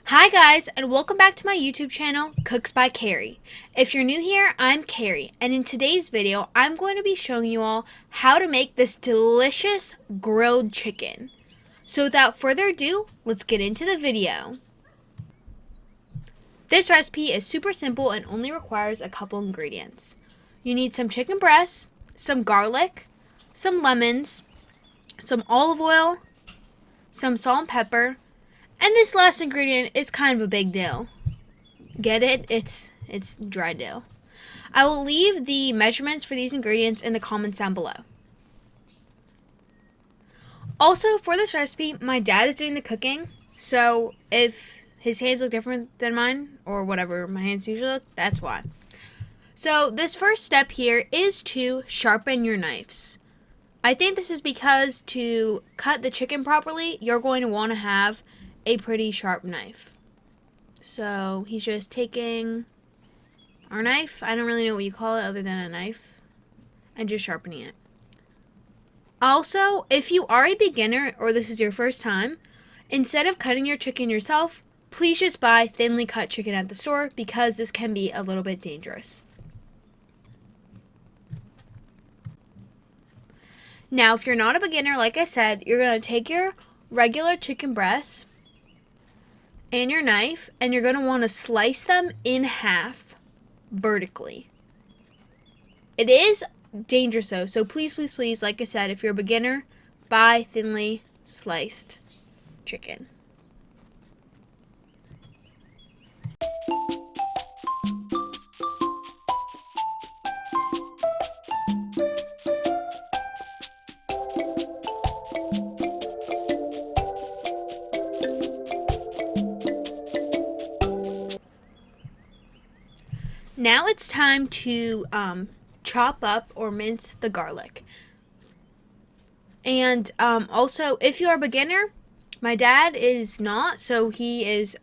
Hi guys, and welcome back to my YouTube channel, Cooks by Carrie. If you're new here, I'm Carrie, and in today's video, I'm going to be showing you all how to make this delicious grilled chicken. So without further ado, let's get into the video. This recipe is super simple and only requires a couple ingredients. You need some chicken breasts, some garlic, some lemons, some olive oil, some salt and pepper, and this last ingredient is kind of a big deal. Get it? It's dry dill. I will leave the measurements for these ingredients in the comments down below. Also, for this recipe, my dad is doing the cooking, so if his hands look different than mine, or whatever my hands usually look, that's why. So this first step here is to sharpen your knives. I think this is because to cut the chicken properly, you're going to want to have a pretty sharp knife. So he's just taking our knife, I don't really know what you call it other than a knife, and just sharpening it. Also, if you are a beginner or this is your first time, instead of cutting your chicken yourself, please just buy thinly cut chicken at the store because this can be a little bit dangerous. Now, if you're not a beginner, like I said, you're going to take your regular chicken breasts and your knife, and you're going to want to slice them in half vertically. It is dangerous though, so please, please, please, like I said, if you're a beginner, buy thinly sliced chicken. Now it's time to chop up or mince the garlic. And also, if you are a beginner, my dad is not, so he is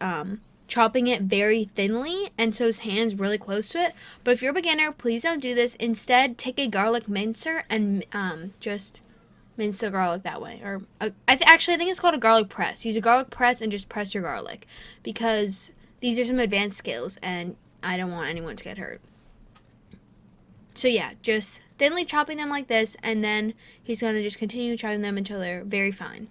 chopping it very thinly, and so his hand's really close to it. But if you're a beginner, please don't do this. Instead, take a garlic mincer and just mince the garlic that way. Or actually, I think it's called a garlic press. Use a garlic press and just press your garlic, because these are some advanced skills, and I don't want anyone to get hurt. So yeah, just thinly chopping them like this, and then he's going to just continue chopping them until they're very fine.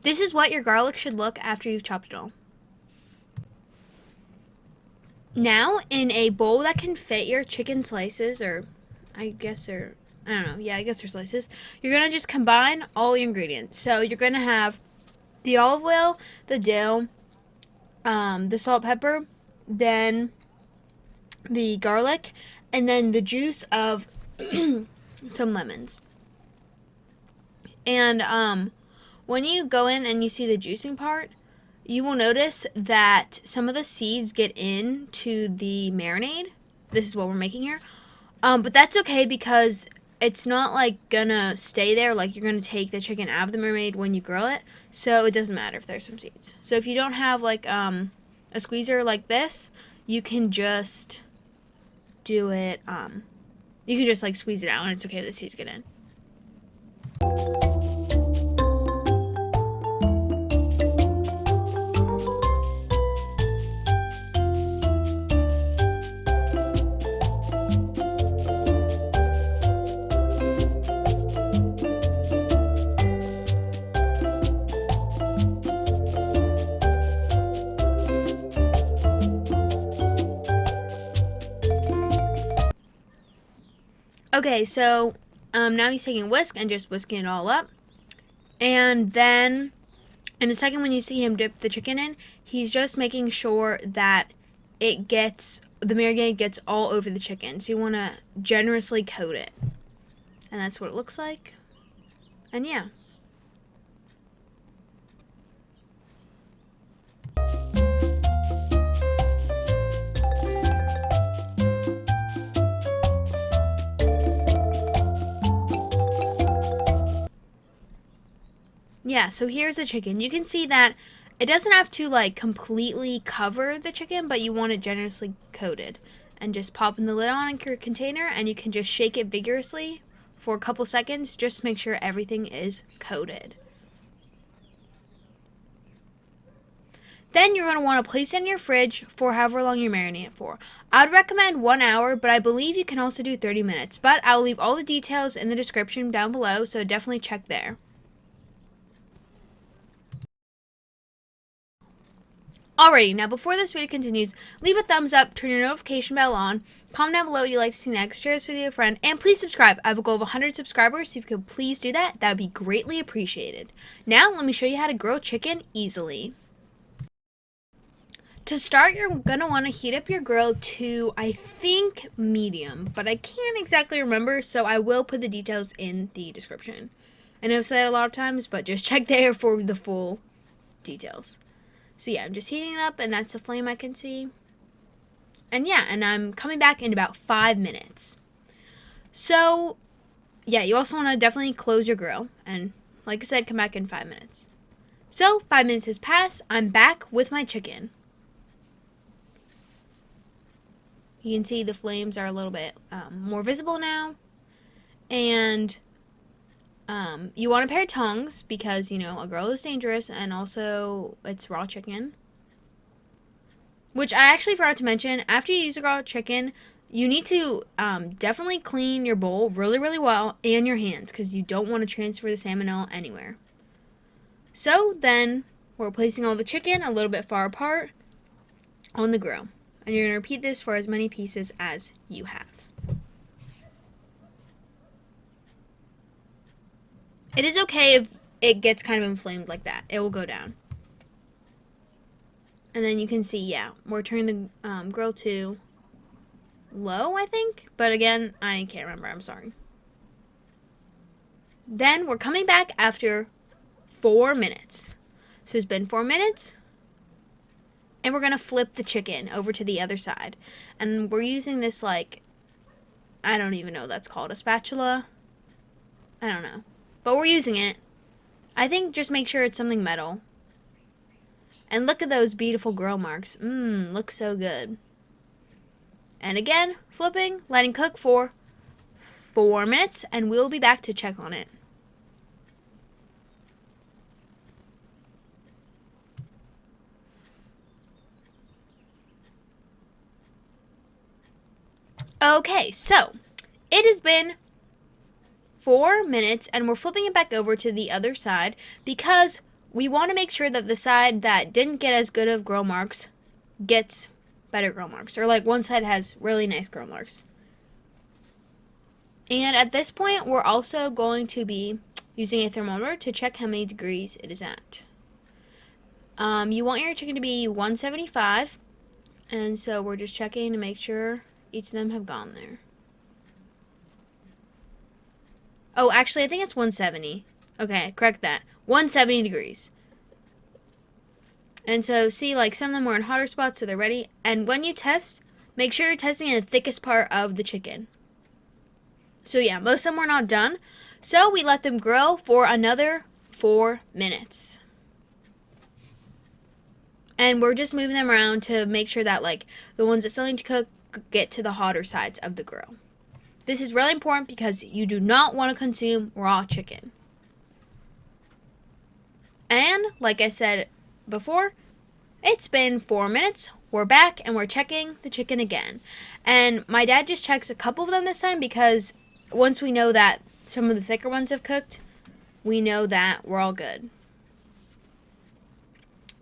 This is what your garlic should look after you've chopped it all. Now, in a bowl that can fit your chicken slices, or I guess they're slices, you're going to just combine all your ingredients. So you're going to have the olive oil, the dill, the salt, pepper, then the garlic, and then the juice of some lemons. And when you go in and you see the juicing part, you will notice that some of the seeds get into the marinade. This is what we're making here. But that's okay because it's not like gonna stay there. Like, you're gonna take the chicken out of the marinade when you grill it. So it doesn't matter if there's some seeds. So if you don't have like a squeezer like this, you can just do it. You can just like squeeze it out, and it's okay if the seeds get in. Okay, so now he's taking whisk and just whisking it all up. And then in the second, when you see him dip the chicken in, he's just making sure that the marinade gets all over the chicken. So you want to generously coat it. And that's what it looks like. And yeah. Yeah, so here's the chicken. You can see that it doesn't have to like completely cover the chicken, but you want it generously coated. And just popping the lid on your container, and you can just shake it vigorously for a couple seconds. Just make sure everything is coated. Then you're going to want to place it in your fridge for however long you marinate it for. I'd recommend 1 hour, but I believe you can also do 30 minutes. But I'll leave all the details in the description down below, so definitely check there. Alrighty, now before this video continues, leave a thumbs up, turn your notification bell on, comment down below what you'd like to see next, share this video with a friend, and please subscribe. I have a goal of 100 subscribers, so if you could please do that, that would be greatly appreciated. Now, let me show you how to grill chicken easily. To start, you're going to want to heat up your grill to, I think, medium, but I can't exactly remember, so I will put the details in the description. I know I've said that a lot of times, but just check there for the full details. So yeah, I'm just heating it up, and that's the flame I can see. And yeah, and I'm coming back in about 5 minutes. So yeah, you also want to definitely close your grill, and like I said, come back in 5 minutes. So 5 minutes has passed. I'm back with my chicken. You can see the flames are a little bit more visible now. And you want a pair of tongs because, you know, a grill is dangerous, and also it's raw chicken. Which I actually forgot to mention, after you use the raw chicken, you need to definitely clean your bowl really, really well, and your hands, because you don't want to transfer the salmonella anywhere. So then, we're placing all the chicken a little bit far apart on the grill. And you're going to repeat this for as many pieces as you have. It is okay if it gets kind of inflamed like that. It will go down. And then you can see, yeah, we're turning the grill to low, I think. But again, I can't remember. I'm sorry. Then we're coming back after 4 minutes. So it's been 4 minutes. And we're going to flip the chicken over to the other side. And we're using this, like, I don't even know what that's called. A spatula? I don't know. But we're using it. I think just make sure it's something metal. And look at those beautiful grill marks. Looks so good. And again, flipping, letting cook for 4 minutes, and we'll be back to check on it. Okay, so it has been 4 minutes, and we're flipping it back over to the other side because we want to make sure that the side that didn't get as good of grill marks gets better grill marks, or like one side has really nice grill marks. And at this point, we're also going to be using a thermometer to check how many degrees it is at. You want your chicken to be 175, and so we're just checking to make sure each of them have gone there. Oh, actually, I think it's 170. Okay, correct that. 170 degrees. And so, see, like, some of them were in hotter spots, so they're ready. And when you test, make sure you're testing in the thickest part of the chicken. So, yeah, most of them were not done. So, we let them grill for another 4 minutes. And we're just moving them around to make sure that, like, the ones that still need to cook get to the hotter sides of the grill. This is really important because you do not want to consume raw chicken. And, like I said before, it's been 4 minutes. We're back and we're checking the chicken again. And my dad just checks a couple of them this time because once we know that some of the thicker ones have cooked, we know that we're all good.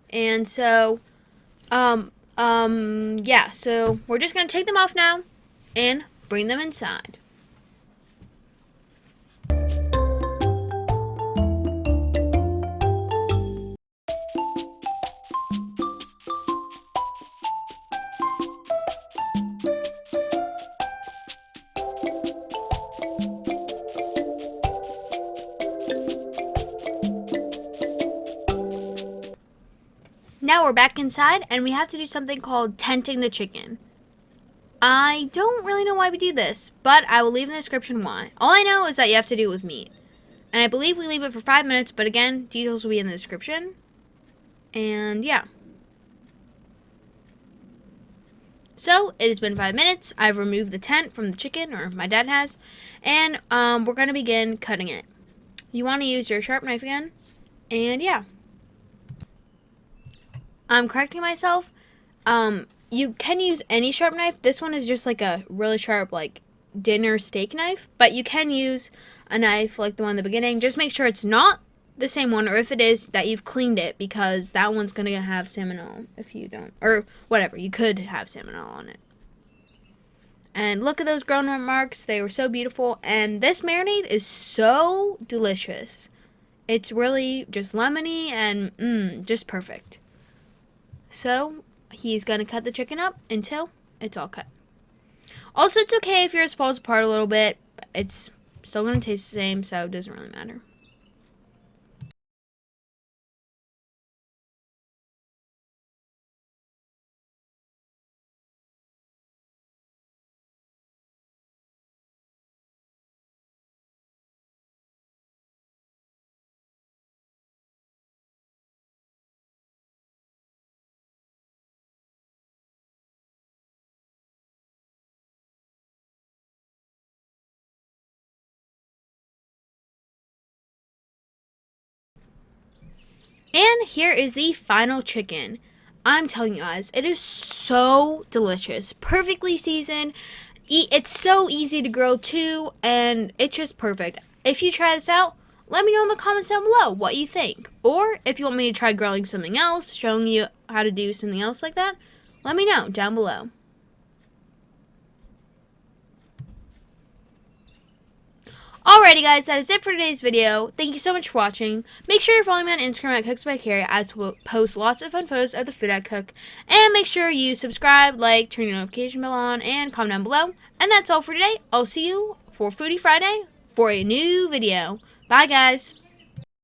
And so, yeah, so we're just going to take them off now and bring them inside. Now we're back inside, and we have to do something called tenting the chicken. I don't really know why we do this, but I will leave in the description why. All I know is that you have to do it with meat. And I believe we leave it for 5 minutes, but again, details will be in the description. And yeah. So, it has been 5 minutes. I've removed the tent from the chicken, or my dad has. And we're going to begin cutting it. You want to use your sharp knife again. And yeah. I'm correcting myself. You can use any sharp knife. This one is just like a really sharp, like, dinner steak knife. But you can use a knife like the one in the beginning. Just make sure it's not the same one, or if it is, that you've cleaned it, because that one's going to have salmonella if you don't. Or whatever, you could have salmonella on it. And look at those grown-up marks. They were so beautiful. And this marinade is so delicious. It's really just lemony and just perfect. So, he's going to cut the chicken up until it's all cut. Also, it's okay if yours falls apart a little bit. It's still going to taste the same, so it doesn't really matter. And here is the final chicken. I'm telling you guys, it is so delicious. Perfectly seasoned. It's so easy to grill too, and it's just perfect. If you try this out, let me know in the comments down below what you think. Or if you want me to try grilling something else, showing you how to do something else like that, let me know down below. Alrighty guys, that is it for today's video. Thank you so much for watching. Make sure you're following me on Instagram at Cooks by Carrie, as we'll post lots of fun photos of the food I cook. And make sure you subscribe, like, turn your notification bell on, and comment down below. And that's all for today. I'll see you for Foodie Friday for a new video. Bye guys.